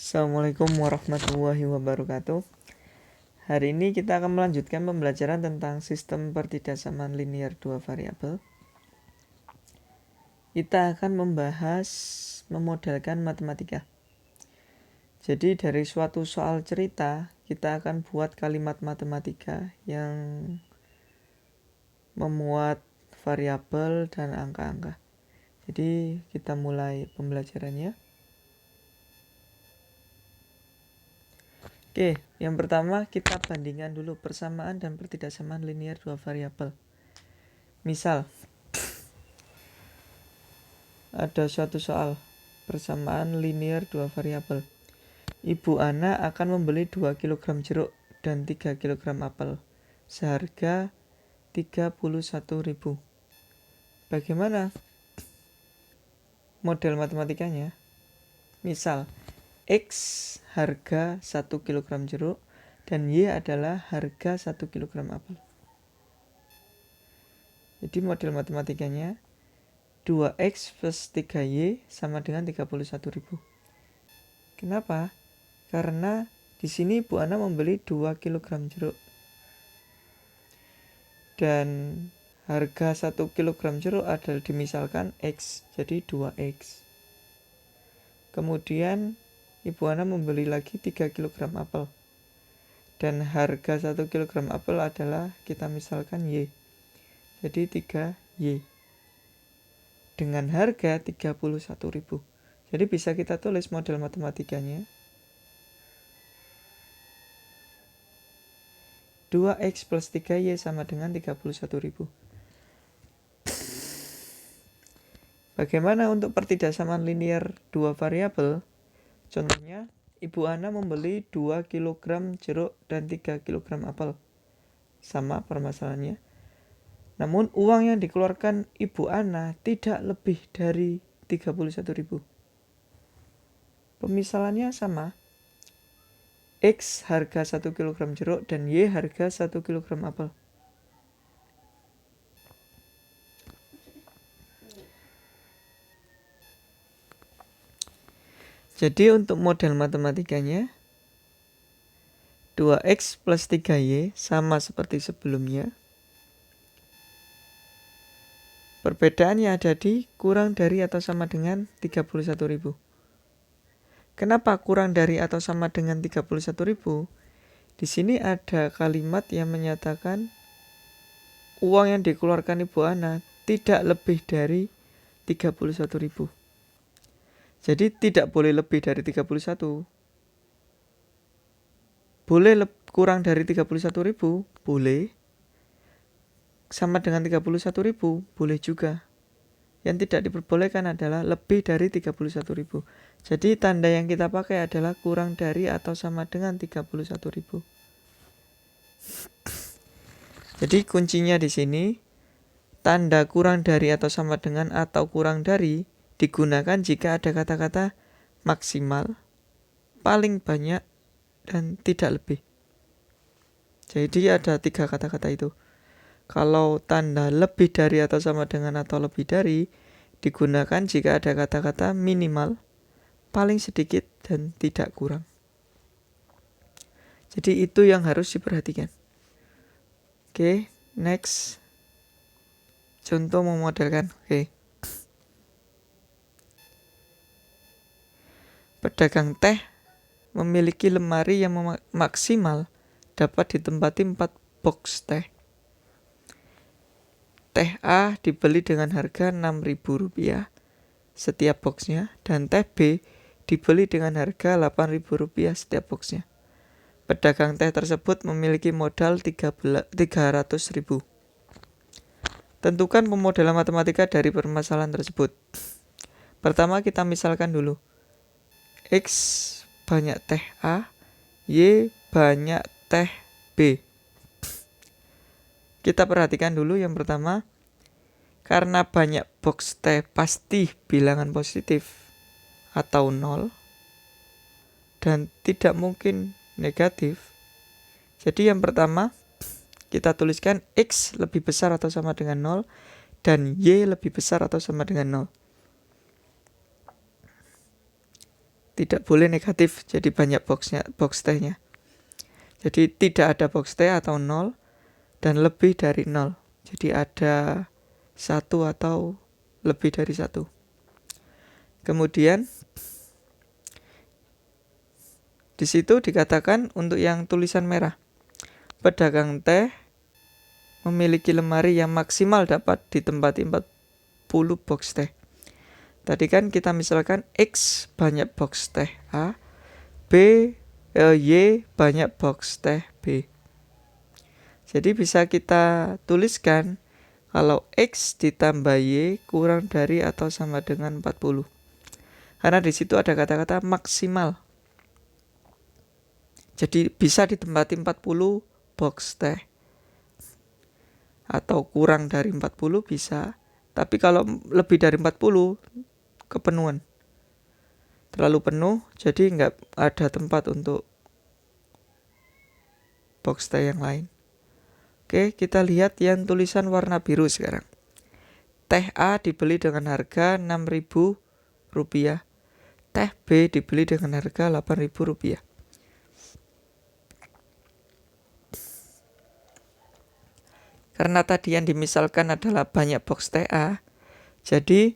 Assalamualaikum warahmatullahi wabarakatuh. Hari ini kita akan melanjutkan pembelajaran tentang sistem pertidaksamaan linear dua variabel. Kita akan membahas memodelkan matematika. Jadi dari suatu soal cerita, kita akan buat kalimat matematika yang memuat variabel dan angka-angka. Jadi kita mulai pembelajarannya. Oke, yang pertama kita bandingkan dulu persamaan dan pertidaksamaan linear dua variabel. Misal, ada suatu soal persamaan linear dua variabel. Ibu Ana akan membeli 2 kg jeruk dan 3 kg apel seharga 31.000. Bagaimana model matematikanya? Misal, X harga 1 kg jeruk dan Y adalah harga 1 kg apel. Jadi model matematikanya 2X plus 3Y sama dengan 31.000. Kenapa? Karena di sini Bu Ana membeli 2 kg jeruk. Dan harga 1 kg jeruk adalah dimisalkan X, jadi 2X. Kemudian Ibu Ana membeli lagi 3 kg apel. Dan harga 1 kg apel adalah kita misalkan Y. Jadi 3Y. Dengan harga 31.000. Jadi bisa kita tulis model matematikanya. 2X plus 3Y sama dengan 31.000. Bagaimana untuk pertidaksamaan linear dua variabel? Contohnya, Ibu Ana membeli 2 kg jeruk dan 3 kg apel. Sama permasalahannya. Namun uang yang dikeluarkan Ibu Ana tidak lebih dari 31.000. Pemisalannya sama. X harga 1 kg jeruk dan Y harga 1 kg apel. Jadi untuk model matematikanya 2X plus 3Y sama seperti sebelumnya. Perbedaannya ada di kurang dari atau sama dengan 31.000. Kenapa kurang dari atau sama dengan 31.000? Di sini ada kalimat yang menyatakan uang yang dikeluarkan Ibu Ana tidak lebih dari 31.000. Jadi tidak boleh lebih dari 31. Boleh kurang dari 31.000? Boleh. Sama dengan 31.000? Boleh juga. Yang tidak diperbolehkan adalah lebih dari 31.000. Jadi tanda yang kita pakai adalah kurang dari atau sama dengan 31.000. Jadi kuncinya di sini, tanda kurang dari atau sama dengan atau kurang dari digunakan jika ada kata-kata maksimal, paling banyak, dan tidak lebih. Jadi ada 3 kata-kata itu. Kalau tanda lebih dari atau sama dengan atau lebih dari digunakan jika ada kata-kata minimal, paling sedikit, dan tidak kurang. Jadi itu yang harus diperhatikan. Oke, next. Contoh memodelkan. Oke. Pedagang teh memiliki lemari yang maksimal dapat ditempati 4 box teh. Teh A dibeli dengan harga Rp6.000 setiap boxnya, dan teh B dibeli dengan harga Rp8.000 setiap boxnya. Pedagang teh tersebut memiliki modal 300.000. Tentukan pemodelan matematika dari permasalahan tersebut. Pertama kita misalkan dulu. X banyak teh A, Y banyak teh B. Kita perhatikan dulu yang pertama. Karena banyak box teh pasti bilangan positif atau 0 dan tidak mungkin negatif. Jadi yang pertama kita tuliskan X lebih besar atau sama dengan 0 dan Y lebih besar atau sama dengan 0. Tidak boleh negatif, jadi banyak box T-nya. Jadi tidak ada box T atau 0 dan lebih dari 0. Jadi ada 1 atau lebih dari 1. Kemudian di situ dikatakan untuk yang tulisan merah, pedagang teh memiliki lemari yang maksimal dapat ditempati 40 box teh. Tadi kan kita misalkan X banyak box teh A, Y banyak box teh B. Jadi bisa kita tuliskan kalau X ditambah Y kurang dari atau sama dengan 40. Karena di situ ada kata-kata maksimal. Jadi bisa ditempati 40 box teh. Atau kurang dari 40 bisa. Tapi kalau lebih dari 40 kepenuhan. Terlalu penuh, jadi nggak ada tempat untuk box teh yang lain. Oke, kita lihat yang tulisan warna biru sekarang. Teh A dibeli dengan harga Rp6.000. Teh B dibeli dengan harga Rp8.000. Karena tadi yang dimisalkan adalah banyak box teh A, jadi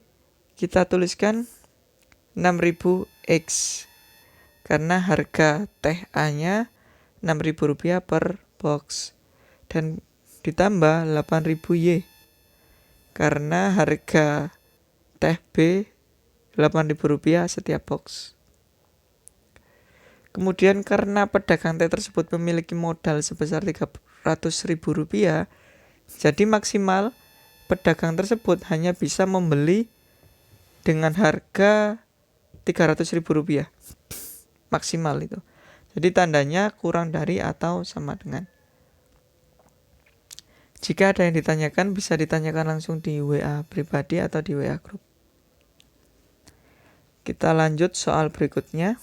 kita tuliskan 6.000 X. Karena harga teh A-nya Rp6.000 per box. Dan ditambah 8.000 Y. Karena harga teh B Rp8.000 setiap box. Kemudian karena pedagang teh tersebut memiliki modal sebesar Rp300.000, jadi maksimal pedagang tersebut hanya bisa membeli dengan harga Rp300.000. Maksimal itu. Jadi tandanya kurang dari atau sama dengan. Jika ada yang ditanyakan, bisa ditanyakan langsung di WA pribadi atau di WA grup. Kita lanjut soal berikutnya.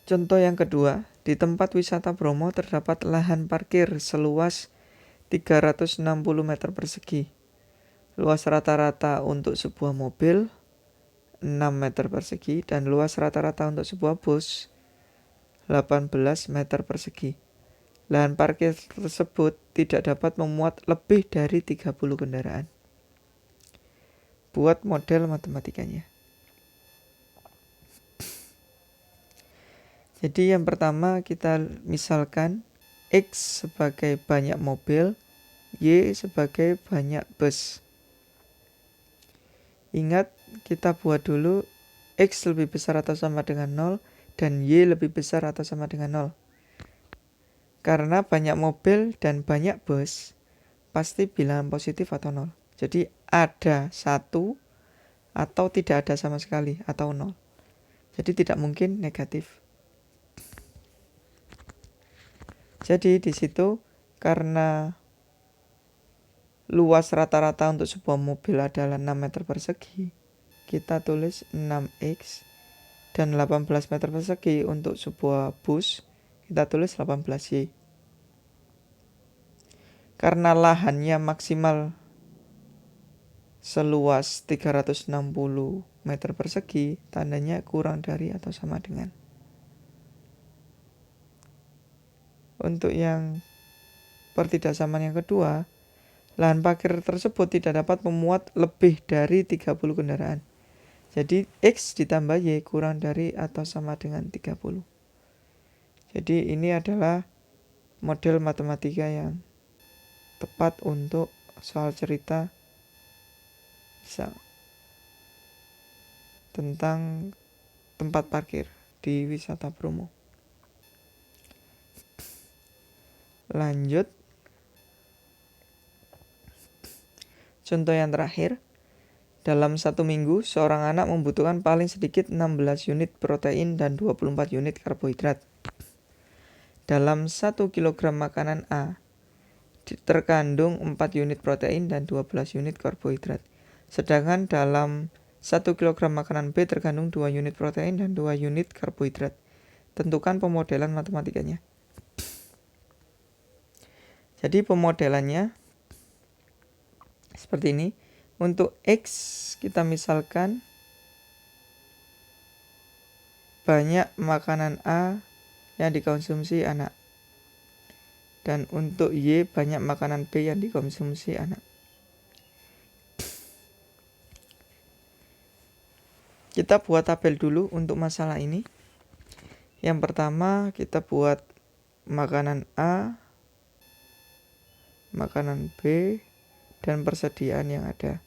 Contoh yang kedua, di tempat wisata Bromo terdapat lahan parkir seluas 360 meter persegi. Luas rata-rata untuk sebuah mobil 6 meter persegi dan luas rata-rata untuk sebuah bus 18 meter persegi. Lahan parkir tersebut tidak dapat memuat lebih dari 30 kendaraan. Buat model matematikanya. Jadi yang pertama kita misalkan X sebagai banyak mobil, Y sebagai banyak bus. Ingat kita buat dulu X lebih besar atau sama dengan 0 dan Y lebih besar atau sama dengan 0. Karena banyak mobil dan banyak bus, pasti bilangan positif atau 0. Jadi ada 1 atau tidak ada sama sekali atau 0. Jadi tidak mungkin negatif. Jadi di situ karena luas rata-rata untuk sebuah mobil adalah 6 meter persegi, kita tulis 6X, dan 18 meter persegi untuk sebuah bus, kita tulis 18Y. Karena lahannya maksimal seluas 360 meter persegi, tandanya kurang dari atau sama dengan. Untuk yang pertidaksamaan yang kedua, lahan parkir tersebut tidak dapat memuat lebih dari 30 kendaraan. Jadi X ditambah Y kurang dari atau sama dengan 30. Jadi ini adalah model matematika yang tepat untuk soal cerita misal tentang tempat parkir di wisata Bromo. Lanjut. Contoh yang terakhir. Dalam 1 minggu, seorang anak membutuhkan paling sedikit 16 unit protein dan 24 unit karbohidrat. Dalam 1 kilogram makanan A, terkandung 4 unit protein dan 12 unit karbohidrat. Sedangkan dalam 1 kilogram makanan B terkandung 2 unit protein dan 2 unit karbohidrat. Tentukan pemodelan matematikanya. Jadi pemodelannya seperti ini. Untuk X kita misalkan banyak makanan A yang dikonsumsi anak. Dan untuk Y banyak makanan B yang dikonsumsi anak. Kita buat tabel dulu untuk masalah ini. Yang pertama kita buat makanan A, makanan B, dan persediaan yang ada.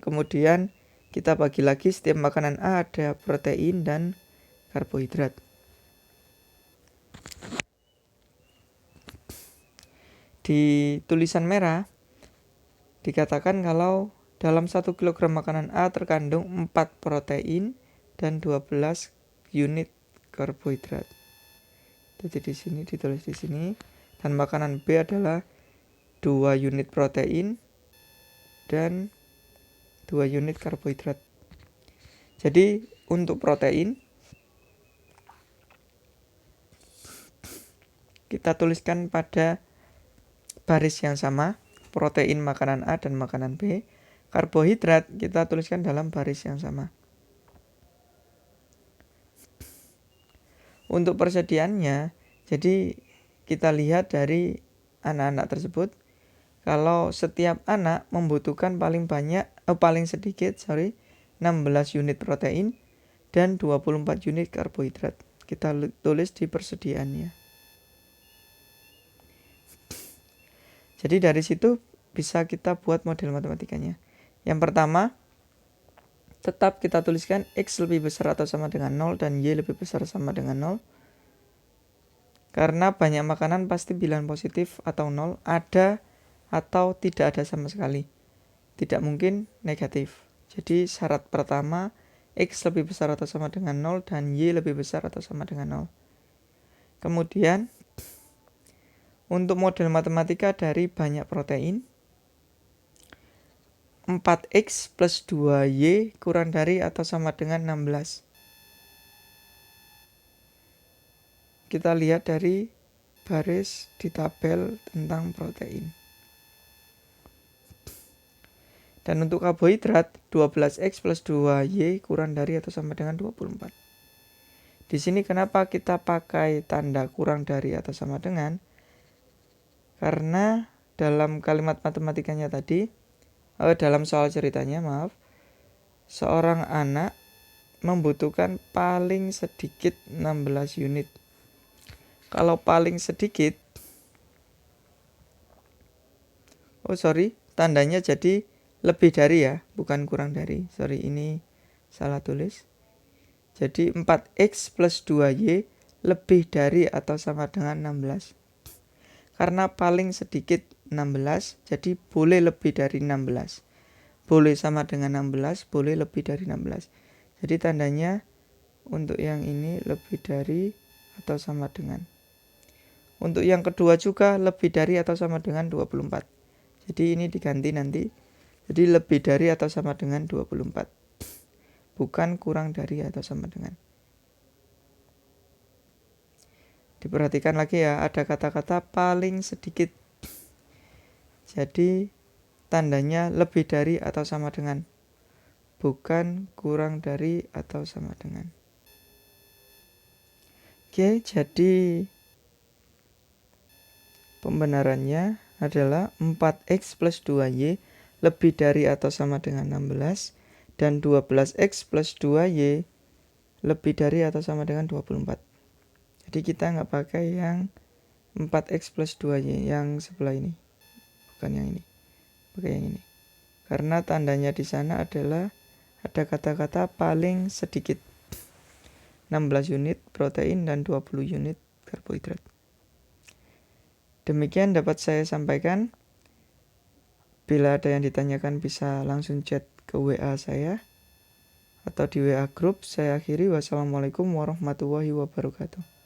Kemudian kita bagi lagi, setiap makanan A ada protein dan karbohidrat. Di tulisan merah dikatakan kalau dalam 1 kg makanan A terkandung 4 protein dan 12 unit karbohidrat. Jadi di sini ditulis di sini. Dan makanan B adalah 2 unit protein dan 2 unit karbohidrat. Jadi untuk protein kita tuliskan pada baris yang sama, protein makanan A dan makanan B. Karbohidrat kita tuliskan dalam baris yang sama. Untuk persediaannya, jadi kita lihat dari anak-anak tersebut, kalau setiap anak membutuhkan paling sedikit 16 unit protein dan 24 unit karbohidrat. Kita tulis di persediaannya. Jadi dari situ bisa kita buat model matematikanya. Yang pertama, tetap kita tuliskan X lebih besar atau sama dengan 0 dan Y lebih besar sama dengan 0. Karena banyak makanan pasti bilangan positif atau 0, ada atau tidak ada sama sekali. Tidak mungkin negatif. Jadi syarat pertama, X lebih besar atau sama dengan 0 dan Y lebih besar atau sama dengan 0. Kemudian, untuk model matematika dari banyak protein, 4X plus 2Y kurang dari atau sama dengan 16. Kita lihat dari baris di tabel tentang protein. Dan untuk karbohidrat, 12X plus 2Y kurang dari atau sama dengan 24. Di sini kenapa kita pakai tanda kurang dari atau sama dengan? Karena dalam kalimat matematikanya tadi, dalam soal ceritanya, seorang anak membutuhkan paling sedikit 16 unit. Kalau paling sedikit, tandanya jadi lebih dari ya, bukan kurang dari. Ini salah tulis. Jadi 4X plus 2Y lebih dari atau sama dengan 16. Karena paling sedikit 16, jadi boleh lebih dari 16. Boleh sama dengan 16, boleh lebih dari 16. Jadi tandanya untuk yang ini lebih dari atau sama dengan. Untuk yang kedua juga lebih dari atau sama dengan 24. Jadi ini diganti nanti. Jadi lebih dari atau sama dengan 24. Bukan kurang dari atau sama dengan. Diperhatikan lagi ya, ada kata-kata paling sedikit. Jadi tandanya lebih dari atau sama dengan. Bukan kurang dari atau sama dengan. Oke, jadi pembenarannya adalah 4X plus 2Y lebih dari atau sama dengan 16 dan 12X plus 2Y lebih dari atau sama dengan 24. Jadi kita nggak pakai yang 4X plus 2Y yang sebelah ini. Bukan yang ini. Pakai yang ini. Karena tandanya di sana adalah ada kata-kata paling sedikit. 16 unit protein dan 20 unit karbohidrat. Demikian dapat saya sampaikan. Bila ada yang ditanyakan bisa langsung chat ke WA saya atau di WA grup. Saya akhiri. Wassalamualaikum warahmatullahi wabarakatuh.